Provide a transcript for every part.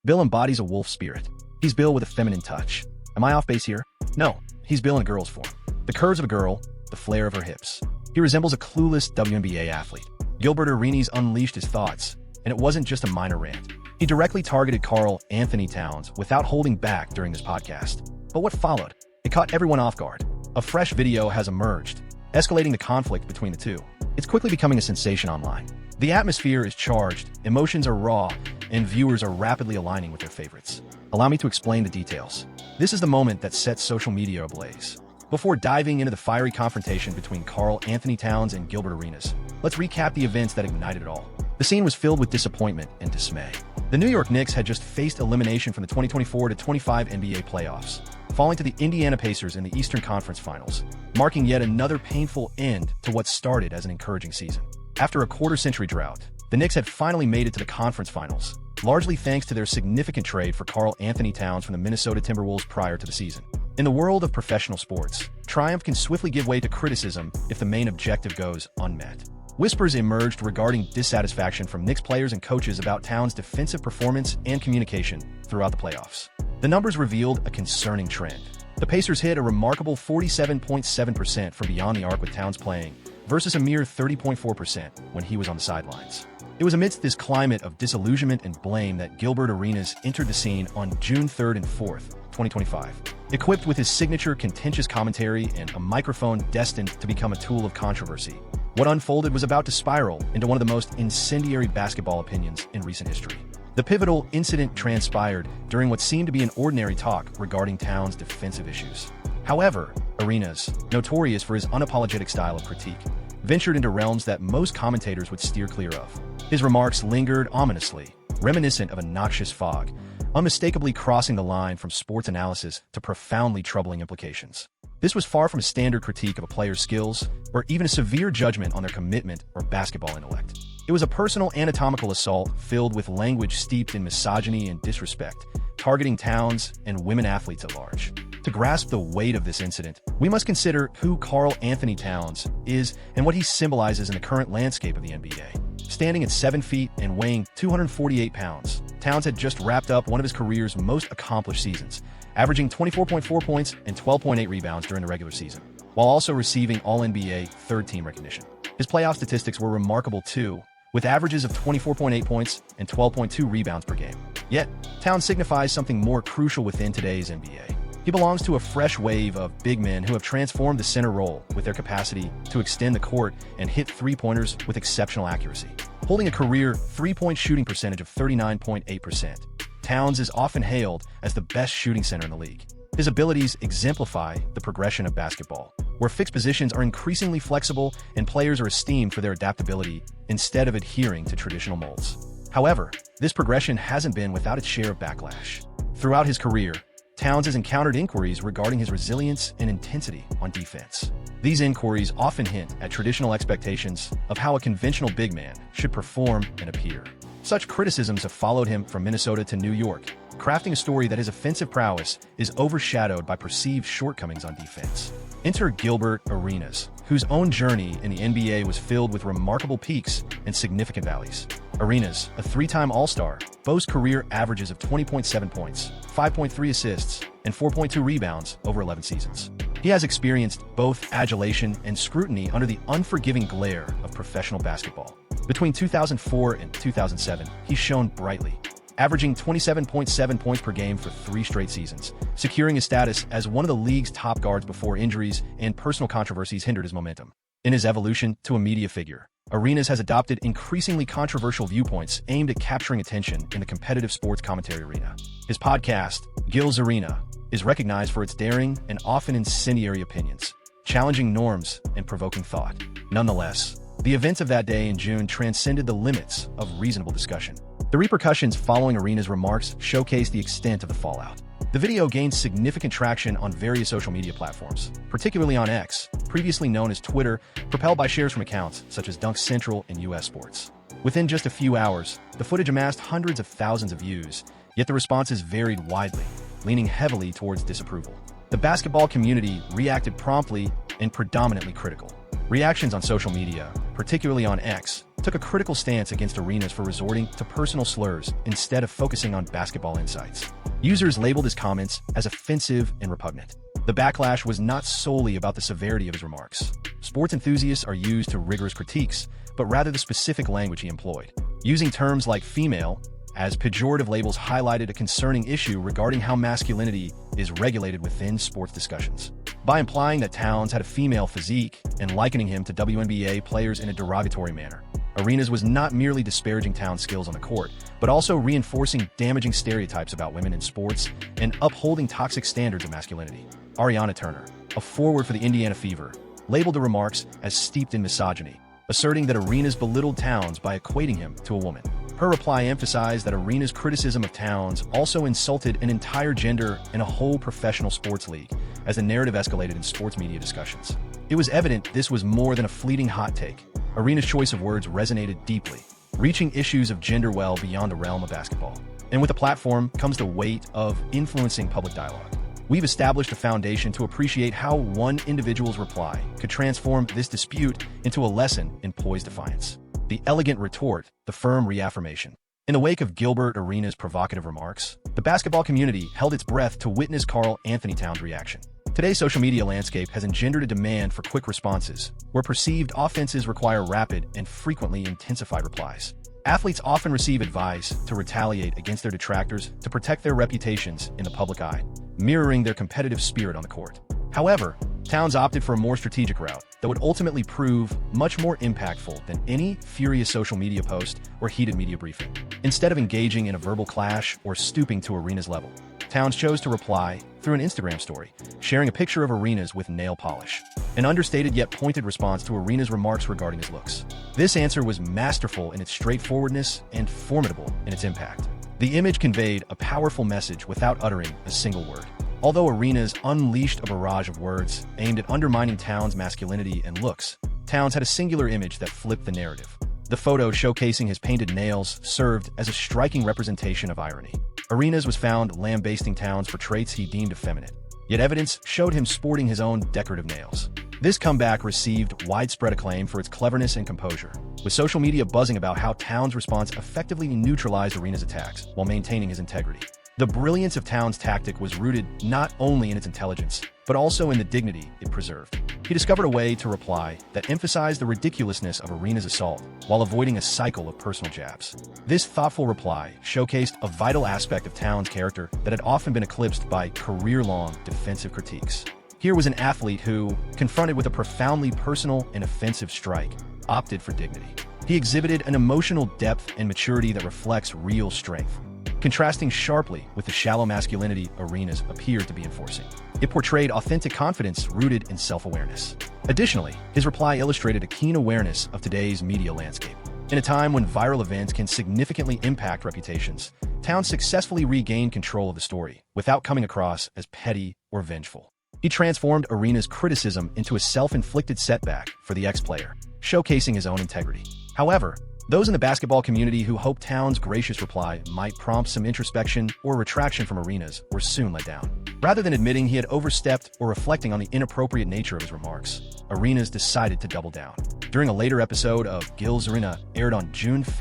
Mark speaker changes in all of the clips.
Speaker 1: Bill embodies a wolf spirit. He's Bill with a feminine touch. Am I off base here? No, he's Bill in a girl's form. The curves of a girl, the flare of her hips. He resembles a clueless WNBA athlete. Gilbert Arenas unleashed his thoughts, and it wasn't just a minor rant. He directly targeted Karl Anthony Towns without holding back during this podcast. But what followed? It caught everyone off guard. A fresh video has emerged, escalating the conflict between the two. It's quickly becoming a sensation online. The atmosphere is charged, emotions are raw, and viewers are rapidly aligning with their favorites. Allow me to explain the details. This is the moment that sets social media ablaze. Before diving into the fiery confrontation between Karl Anthony Towns and Gilbert Arenas, let's recap the events that ignited it all. The scene was filled with disappointment and dismay. The New York Knicks had just faced elimination from the 2024-25 NBA playoffs, falling to the Indiana Pacers in the Eastern Conference Finals, marking yet another painful end to what started as an encouraging season. After a quarter-century drought, the Knicks had finally made it to the conference finals, largely thanks to their significant trade for Karl Anthony Towns from the Minnesota Timberwolves prior to the season. In the world of professional sports, triumph can swiftly give way to criticism if the main objective goes unmet. Whispers emerged regarding dissatisfaction from Knicks players and coaches about Towns' defensive performance and communication throughout the playoffs. The numbers revealed a concerning trend. The Pacers hit a remarkable 47.7% from beyond the arc with Towns playing, versus a mere 30.4% when he was on the sidelines. It was amidst this climate of disillusionment and blame that Gilbert Arenas entered the scene on June 3rd and 4th, 2025. Equipped with his signature contentious commentary and a microphone destined to become a tool of controversy, what unfolded was about to spiral into one of the most incendiary basketball opinions in recent history. The pivotal incident transpired during what seemed to be an ordinary talk regarding Towns' defensive issues. However, Arenas, notorious for his unapologetic style of critique, ventured into realms that most commentators would steer clear of. His remarks lingered ominously, reminiscent of a noxious fog, unmistakably crossing the line from sports analysis to profoundly troubling implications. This was far from a standard critique of a player's skills, or even a severe judgment on their commitment or basketball intellect. It was a personal anatomical assault filled with language steeped in misogyny and disrespect, targeting Towns and women athletes at large. To grasp the weight of this incident, we must consider who Karl Anthony Towns is and what he symbolizes in the current landscape of the NBA. Standing at 7 feet and weighing 248 pounds, Towns had just wrapped up one of his career's most accomplished seasons, averaging 24.4 points and 12.8 rebounds during the regular season, while also receiving All-NBA third-team recognition. His playoff statistics were remarkable too, with averages of 24.8 points and 12.2 rebounds per game. Yet, Towns signifies something more crucial within today's NBA. He belongs to a fresh wave of big men who have transformed the center role with their capacity to extend the court and hit three-pointers with exceptional accuracy. Holding a career three-point shooting percentage of 39.8%, Towns is often hailed as the best shooting center in the league. His abilities exemplify the progression of basketball, where fixed positions are increasingly flexible and players are esteemed for their adaptability instead of adhering to traditional molds. However, this progression hasn't been without its share of backlash. Throughout his career, Towns has encountered inquiries regarding his resilience and intensity on defense. These inquiries often hint at traditional expectations of how a conventional big man should perform and appear. Such criticisms have followed him from Minnesota to New York, crafting a story that his offensive prowess is overshadowed by perceived shortcomings on defense. Enter Gilbert Arenas, whose own journey in the NBA was filled with remarkable peaks and significant valleys. Arenas, a three-time All-Star, boasts career averages of 20.7 points, 5.3 assists, and 4.2 rebounds over 11 seasons. He has experienced both adulation and scrutiny under the unforgiving glare of professional basketball. Between 2004 and 2007, he shone brightly, averaging 27.7 points per game for 3 straight seasons, securing his status as one of the league's top guards before injuries and personal controversies hindered his momentum. In his evolution to a media figure, Arenas has adopted increasingly controversial viewpoints aimed at capturing attention in the competitive sports commentary arena. His podcast, Gil's Arena, is recognized for its daring and often incendiary opinions, challenging norms and provoking thought. Nonetheless, the events of that day in June transcended the limits of reasonable discussion. The repercussions following Arenas' remarks showcase the extent of the fallout. The video gained significant traction on various social media platforms, particularly on X, previously known as Twitter, propelled by shares from accounts such as Dunk Central and US Sports. Within just a few hours, the footage amassed hundreds of thousands of views, yet the responses varied widely, leaning heavily towards disapproval. The basketball community reacted promptly and predominantly critical. Reactions on social media, particularly on X, took a critical stance against arenas for resorting to personal slurs instead of focusing on basketball insights. Users labeled his comments as offensive and repugnant. The backlash was not solely about the severity of his remarks. Sports enthusiasts are used to rigorous critiques, but rather the specific language he employed. Using terms like female as pejorative labels highlighted a concerning issue regarding how masculinity is regulated within sports discussions. By implying that Towns had a female physique and likening him to WNBA players in a derogatory manner, Arenas was not merely disparaging Towns' skills on the court, but also reinforcing damaging stereotypes about women in sports and upholding toxic standards of masculinity. Ariana Turner, a forward for the Indiana Fever, labeled the remarks as steeped in misogyny, asserting that Arenas belittled Towns by equating him to a woman. Her reply emphasized that Arenas' criticism of Towns also insulted an entire gender and a whole professional sports league, as the narrative escalated in sports media discussions. It was evident this was more than a fleeting hot take. Arenas' choice of words resonated deeply, reaching issues of gender well beyond the realm of basketball. And with the platform comes the weight of influencing public dialogue. We've established a foundation to appreciate how one individual's reply could transform this dispute into a lesson in poised defiance. The elegant retort, the firm reaffirmation. In the wake of Gilbert Arenas' provocative remarks, the basketball community held its breath to witness Karl Anthony Towns' reaction. Today's social media landscape has engendered a demand for quick responses, where perceived offenses require rapid and frequently intensified replies. Athletes often receive advice to retaliate against their detractors to protect their reputations in the public eye, mirroring their competitive spirit on the court. However, Towns opted for a more strategic route that would ultimately prove much more impactful than any furious social media post or heated media briefing. Instead of engaging in a verbal clash or stooping to Arenas' level, Towns chose to reply through an Instagram story, sharing a picture of Arenas with nail polish, an understated yet pointed response to Arenas' remarks regarding his looks. This answer was masterful in its straightforwardness and formidable in its impact. The image conveyed a powerful message without uttering a single word. Although Arenas unleashed a barrage of words aimed at undermining Towns' masculinity and looks, Towns had a singular image that flipped the narrative. The photo showcasing his painted nails served as a striking representation of irony. Arenas was found lambasting Towns for traits he deemed effeminate, yet evidence showed him sporting his own decorative nails. This comeback received widespread acclaim for its cleverness and composure, with social media buzzing about how Towns' response effectively neutralized Arenas' attacks while maintaining his integrity. The brilliance of Towns' tactic was rooted not only in its intelligence, but also in the dignity it preserved. He discovered a way to reply that emphasized the ridiculousness of Arenas' assault while avoiding a cycle of personal jabs. This thoughtful reply showcased a vital aspect of Towns' character that had often been eclipsed by career-long defensive critiques. Here was an athlete who, confronted with a profoundly personal and offensive strike, opted for dignity. He exhibited an emotional depth and maturity that reflects real strength, contrasting sharply with the shallow masculinity Arenas appeared to be enforcing. It portrayed authentic confidence rooted in self-awareness. Additionally, his reply illustrated a keen awareness of today's media landscape. In a time when viral events can significantly impact reputations, Towns successfully regained control of the story without coming across as petty or vengeful. He transformed Arenas' criticism into a self-inflicted setback for the ex-player, showcasing his own integrity. However, those in the basketball community who hoped Towns' gracious reply might prompt some introspection or retraction from Arenas were soon let down. Rather than admitting he had overstepped or reflecting on the inappropriate nature of his remarks, Arenas decided to double down. During a later episode of Gil's Arena, aired on June 5,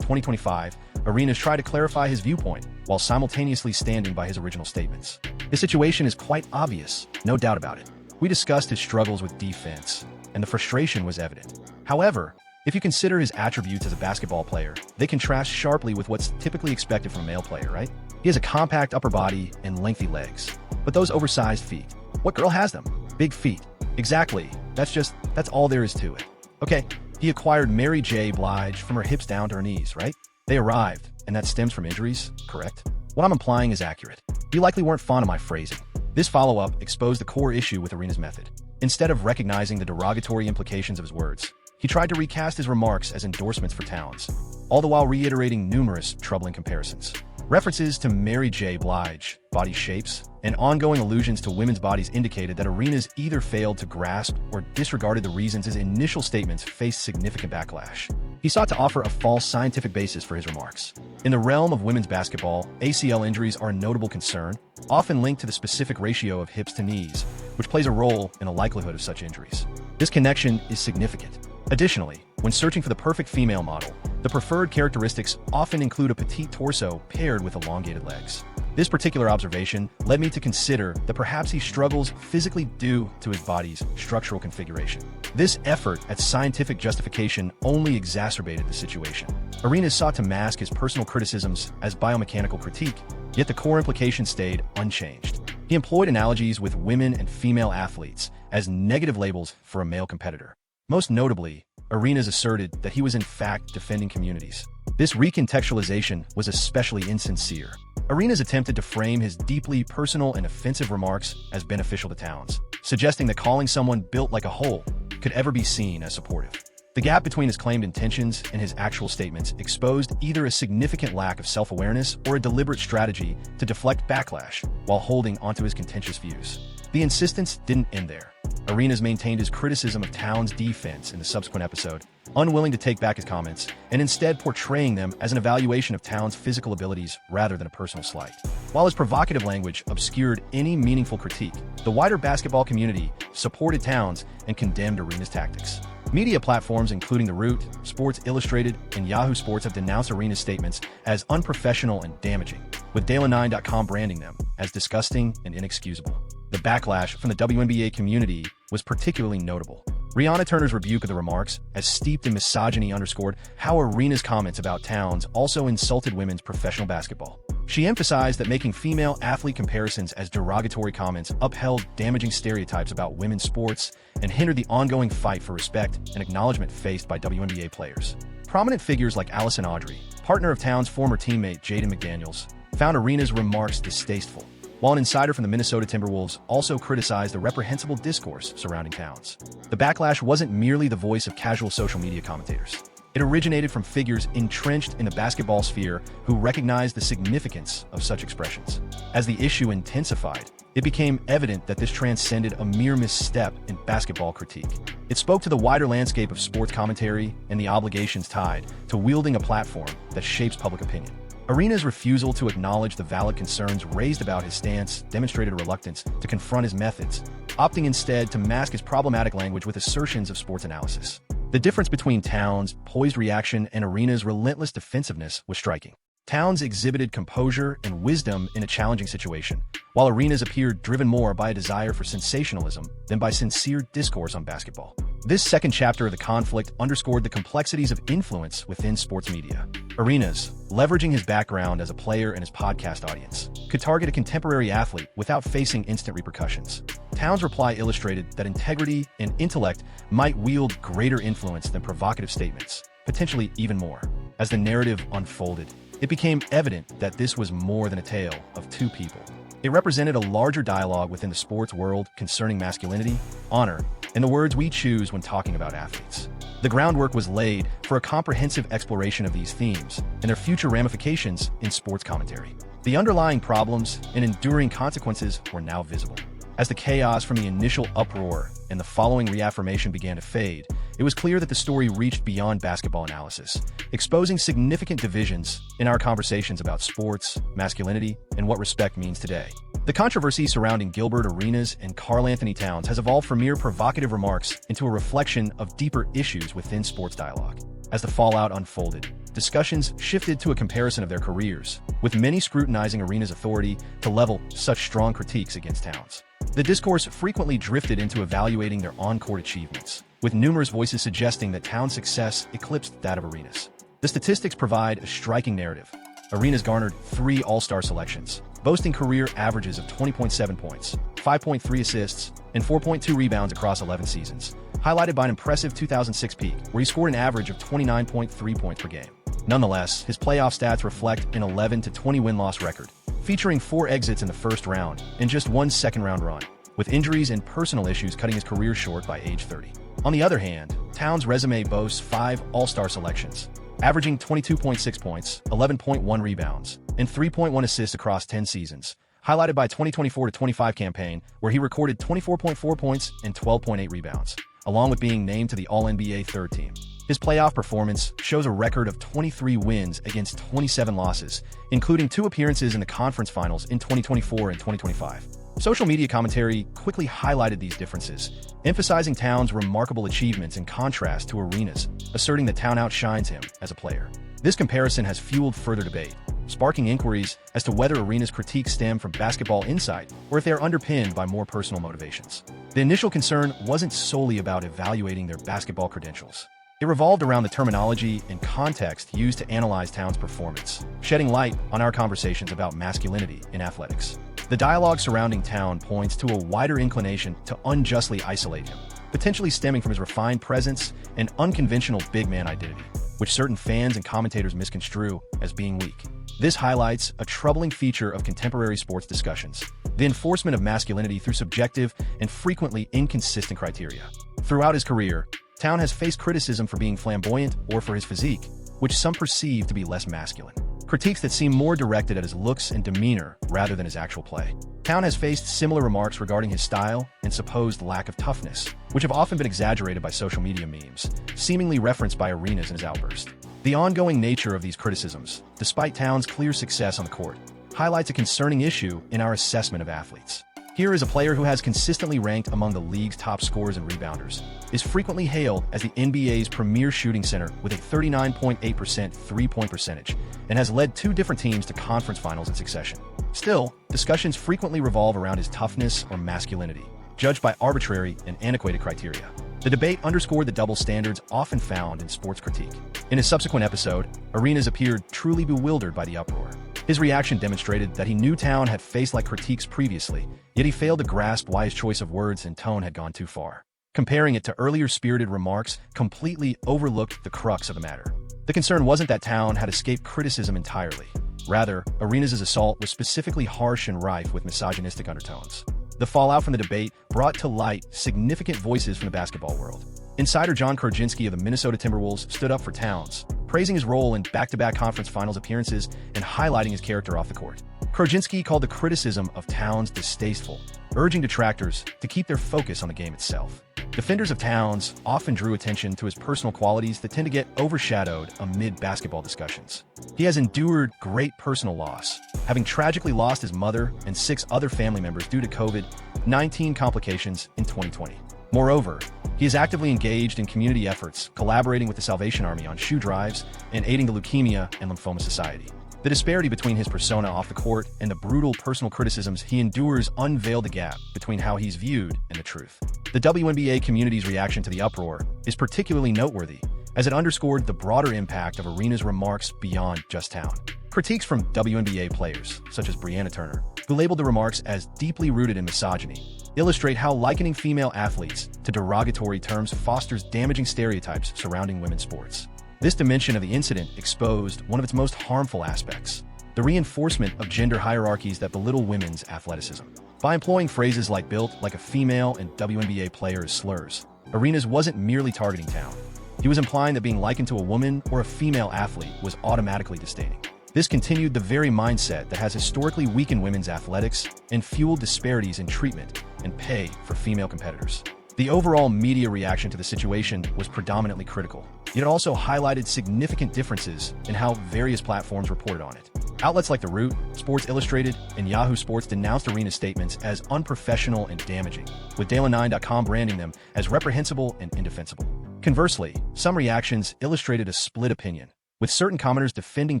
Speaker 1: 2025, Arenas tried to clarify his viewpoint while simultaneously standing by his original statements. His situation is quite obvious, no doubt about it. We discussed his struggles with defense, and the frustration was evident. However, if you consider his attributes as a basketball player, they contrast sharply with what's typically expected from a male player, right? He has a compact upper body and lengthy legs. But those oversized feet, what girl has them? Big feet. Exactly. That's all there is to it. Okay, he acquired Mary J. Blige from her hips down to her knees, right? They arrived, and that stems from injuries, correct? What I'm implying is accurate. You likely weren't fond of my phrasing. This follow-up exposed the core issue with Arenas' method. Instead of recognizing the derogatory implications of his words, he tried to recast his remarks as endorsements for Towns, all the while reiterating numerous troubling comparisons. References to Mary J. Blige, body shapes, and ongoing allusions to women's bodies indicated that Arenas either failed to grasp or disregarded the reasons his initial statements faced significant backlash. He sought to offer a false scientific basis for his remarks. In the realm of women's basketball, ACL injuries are a notable concern, often linked to the specific ratio of hips to knees, which plays a role in the likelihood of such injuries. This connection is significant. Additionally, When searching for the perfect female model, the preferred characteristics often include a petite torso paired with elongated legs. This particular observation led me to consider that perhaps he struggles physically due to his body's structural configuration. This effort at scientific justification only exacerbated the situation. Arenas sought to mask his personal criticisms as biomechanical critique, yet the core implication stayed unchanged. He employed analogies with women and female athletes as negative labels for a male competitor. Most notably, Arenas asserted that he was in fact defending communities. This recontextualization was especially insincere. Arenas attempted to frame his deeply personal and offensive remarks as beneficial to Towns, suggesting that calling someone built like a hole could ever be seen as supportive. The gap between his claimed intentions and his actual statements exposed either a significant lack of self-awareness or a deliberate strategy to deflect backlash while holding onto his contentious views. The insistence didn't end there. Arenas maintained his criticism of Towns' defense in the subsequent episode, unwilling to take back his comments and instead portraying them as an evaluation of Towns' physical abilities rather than a personal slight. While his provocative language obscured any meaningful critique, the wider basketball community supported Towns and condemned Arenas' tactics. Media platforms including The Root, Sports Illustrated, and Yahoo Sports have denounced Arenas' statements as unprofessional and damaging, with Daily9.com branding them as disgusting and inexcusable. The backlash from the WNBA community was particularly notable. Rihanna Turner's rebuke of the remarks, as steeped in misogyny, underscored how Arenas' comments about Towns also insulted women's professional basketball. She emphasized that making female athlete comparisons as derogatory comments upheld damaging stereotypes about women's sports and hindered the ongoing fight for respect and acknowledgement faced by WNBA players. Prominent figures like Allison Audrey, partner of Towns' former teammate Jaden McDaniels, found Arenas' remarks distasteful, while an insider from the Minnesota Timberwolves also criticized the reprehensible discourse surrounding Towns. The backlash wasn't merely the voice of casual social media commentators. It originated from figures entrenched in the basketball sphere who recognized the significance of such expressions. As the issue intensified, it became evident that this transcended a mere misstep in basketball critique. It spoke to the wider landscape of sports commentary and the obligations tied to wielding a platform that shapes public opinion. Arenas' refusal to acknowledge the valid concerns raised about his stance demonstrated a reluctance to confront his methods, opting instead to mask his problematic language with assertions of sports analysis. The difference between Towns' poised reaction and Arenas' relentless defensiveness was striking. Towns exhibited composure and wisdom in a challenging situation, while Arenas appeared driven more by a desire for sensationalism than by sincere discourse on basketball. This second chapter of the conflict underscored the complexities of influence within sports media. Arenas, leveraging his background as a player and his podcast audience, could target a contemporary athlete without facing instant repercussions. Towns' reply illustrated that integrity and intellect might wield greater influence than provocative statements, potentially even more. As the narrative unfolded, it became evident that this was more than a tale of two people. It represented a larger dialogue within the sports world concerning masculinity, honor, and the words we choose when talking about athletes. The groundwork was laid for a comprehensive exploration of these themes and their future ramifications in sports commentary. The underlying problems and enduring consequences were now visible. As the chaos from the initial uproar and the following reaffirmation began to fade, it was clear that the story reached beyond basketball analysis, exposing significant divisions in our conversations about sports, masculinity, and what respect means today. The controversy surrounding Gilbert Arenas and Karl Anthony Towns has evolved from mere provocative remarks into a reflection of deeper issues within sports dialogue. As the fallout unfolded, discussions shifted to a comparison of their careers, with many scrutinizing Arenas' authority to level such strong critiques against Towns. The discourse frequently drifted into evaluating their on-court achievements, with numerous voices suggesting that Towns' success eclipsed that of Arenas. The statistics provide a striking narrative. Arenas garnered 3 All-Star selections, boasting career averages of 20.7 points, 5.3 assists, and 4.2 rebounds across 11 seasons, highlighted by an impressive 2006 peak, where he scored an average of 29.3 points per game. Nonetheless, his playoff stats reflect an 11-20 win-loss record, featuring 4 exits in the first round and just 1 second-round run, with injuries and personal issues cutting his career short by age 30. On the other hand, Towns' resume boasts 5 All-Star selections, averaging 22.6 points, 11.1 rebounds, and 3.1 assists across 10 seasons, highlighted by 2024-25 campaign, where he recorded 24.4 points and 12.8 rebounds, along with being named to the All-NBA third team. His playoff performance shows a record of 23 wins against 27 losses, including 2 appearances in the conference finals in 2024 and 2025. Social media commentary quickly highlighted these differences, emphasizing Town's remarkable achievements in contrast to Arenas, asserting that Town outshines him as a player. This comparison has fueled further debate, sparking inquiries as to whether Arenas' critiques stem from basketball insight or if they are underpinned by more personal motivations. The initial concern wasn't solely about evaluating their basketball credentials. It revolved around the terminology and context used to analyze Town's performance, shedding light on our conversations about masculinity in athletics. The dialogue surrounding Town points to a wider inclination to unjustly isolate him, potentially stemming from his refined presence and unconventional big man identity, which certain fans and commentators misconstrue as being weak. This highlights a troubling feature of contemporary sports discussions: the enforcement of masculinity through subjective and frequently inconsistent criteria. Throughout his career, Town has faced criticism for being flamboyant or for his physique, which some perceive to be less masculine. Critiques that seem more directed at his looks and demeanor rather than his actual play. Town has faced similar remarks regarding his style and supposed lack of toughness, which have often been exaggerated by social media memes, seemingly referenced by Arenas in his outburst. The ongoing nature of these criticisms, despite Town's clear success on the court, highlights a concerning issue in our assessment of athletes. Here is a player who has consistently ranked among the league's top scorers and rebounders, is frequently hailed as the NBA's premier shooting center with a 39.8% three-point percentage, and has led 2 different teams to conference finals in succession. Still, discussions frequently revolve around his toughness or masculinity, judged by arbitrary and antiquated criteria. The debate underscored the double standards often found in sports critique. In a subsequent episode, Arenas appeared truly bewildered by the uproar. His reaction demonstrated that he knew Town had faced like critiques previously, yet he failed to grasp why his choice of words and tone had gone too far. Comparing it to earlier spirited remarks completely overlooked the crux of the matter. The concern wasn't that Town had escaped criticism entirely. Rather, Arenas' assault was specifically harsh and rife with misogynistic undertones. The fallout from the debate brought to light significant voices from the basketball world. Insider John Krajinski of the Minnesota Timberwolves stood up for Towns, praising his role in back-to-back conference finals appearances and highlighting his character off the court. Krajinski called the criticism of Towns distasteful, urging detractors to keep their focus on the game itself. Defenders of Towns often drew attention to his personal qualities that tend to get overshadowed amid basketball discussions. He has endured great personal loss, having tragically lost his mother and 6 other family members due to COVID-19 complications in 2020. Moreover, he is actively engaged in community efforts, collaborating with the Salvation Army on shoe drives and aiding the Leukemia and Lymphoma Society. The disparity between his persona off the court and the brutal personal criticisms he endures unveil the gap between how he's viewed and the truth. The WNBA community's reaction to the uproar is particularly noteworthy, as it underscored the broader impact of Arenas' remarks beyond just Town. Critiques from WNBA players, such as Brianna Turner, who labeled the remarks as deeply rooted in misogyny, illustrate how likening female athletes to derogatory terms fosters damaging stereotypes surrounding women's sports. This dimension of the incident exposed one of its most harmful aspects: the reinforcement of gender hierarchies that belittle women's athleticism. By employing phrases like "built like a female" and WNBA player as slurs, Arenas wasn't merely targeting Town. He was implying that being likened to a woman or a female athlete was automatically disdaining. This continued the very mindset that has historically weakened women's athletics and fueled disparities in treatment and pay for female competitors. The overall media reaction to the situation was predominantly critical, yet it also highlighted significant differences in how various platforms reported on it. Outlets like The Root, Sports Illustrated, and Yahoo Sports denounced Arenas' statements as unprofessional and damaging, with Daily9.com branding them as reprehensible and indefensible. Conversely, some reactions illustrated a split opinion, with certain commenters defending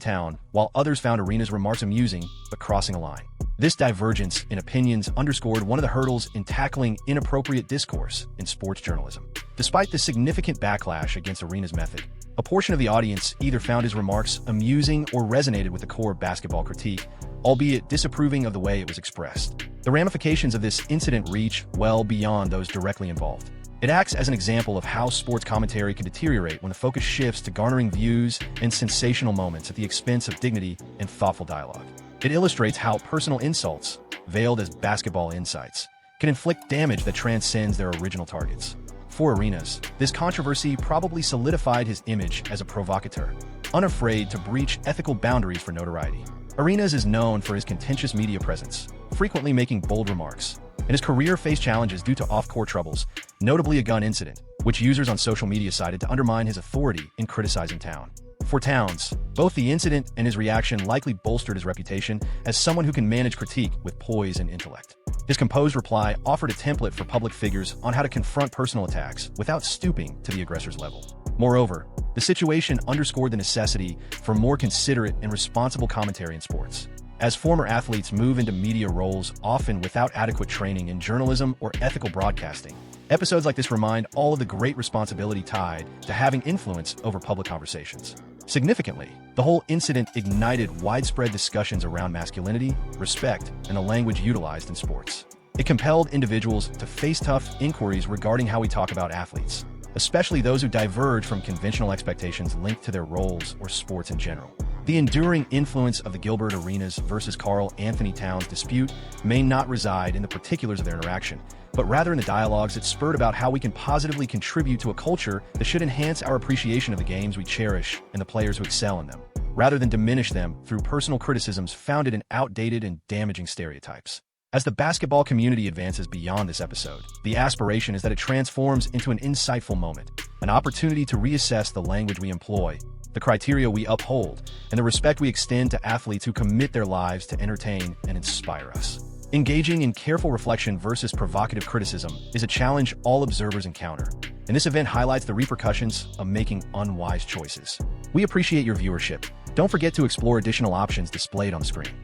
Speaker 1: Town while others found Arenas' remarks amusing but crossing a line. This divergence in opinions underscored one of the hurdles in tackling inappropriate discourse in sports journalism. Despite the significant backlash against Arenas' method, a portion of the audience either found his remarks amusing or resonated with the core basketball critique, albeit disapproving of the way it was expressed. The ramifications of this incident reach well beyond those directly involved. It acts as an example of how sports commentary can deteriorate when the focus shifts to garnering views and sensational moments at the expense of dignity and thoughtful dialogue. It illustrates how personal insults, veiled as basketball insights, can inflict damage that transcends their original targets. For Arenas, this controversy probably solidified his image as a provocateur, unafraid to breach ethical boundaries for notoriety. Arenas is known for his contentious media presence, frequently making bold remarks, and his career faced challenges due to off-court troubles, notably a gun incident, which users on social media cited to undermine his authority in criticizing Town. For Towns, both the incident and his reaction likely bolstered his reputation as someone who can manage critique with poise and intellect. His composed reply offered a template for public figures on how to confront personal attacks without stooping to the aggressor's level. Moreover, the situation underscored the necessity for more considerate and responsible commentary in sports. As former athletes move into media roles, often without adequate training in journalism or ethical broadcasting, episodes like this remind all of the great responsibility tied to having influence over public conversations. Significantly, the whole incident ignited widespread discussions around masculinity, respect, and the language utilized in sports. It compelled individuals to face tough inquiries regarding how we talk about athletes, especially those who diverge from conventional expectations linked to their roles or sports in general. The enduring influence of the Gilbert Arenas versus Karl Anthony Towns dispute may not reside in the particulars of their interaction, but rather in the dialogues it spurred about how we can positively contribute to a culture that should enhance our appreciation of the games we cherish and the players who excel in them, rather than diminish them through personal criticisms founded in outdated and damaging stereotypes. As the basketball community advances beyond this episode, the aspiration is that it transforms into an insightful moment, an opportunity to reassess the language we employ, the criteria we uphold, and the respect we extend to athletes who commit their lives to entertain and inspire us. Engaging in careful reflection versus provocative criticism is a challenge all observers encounter, and this event highlights the repercussions of making unwise choices. We appreciate your viewership. Don't forget to explore additional options displayed on the screen.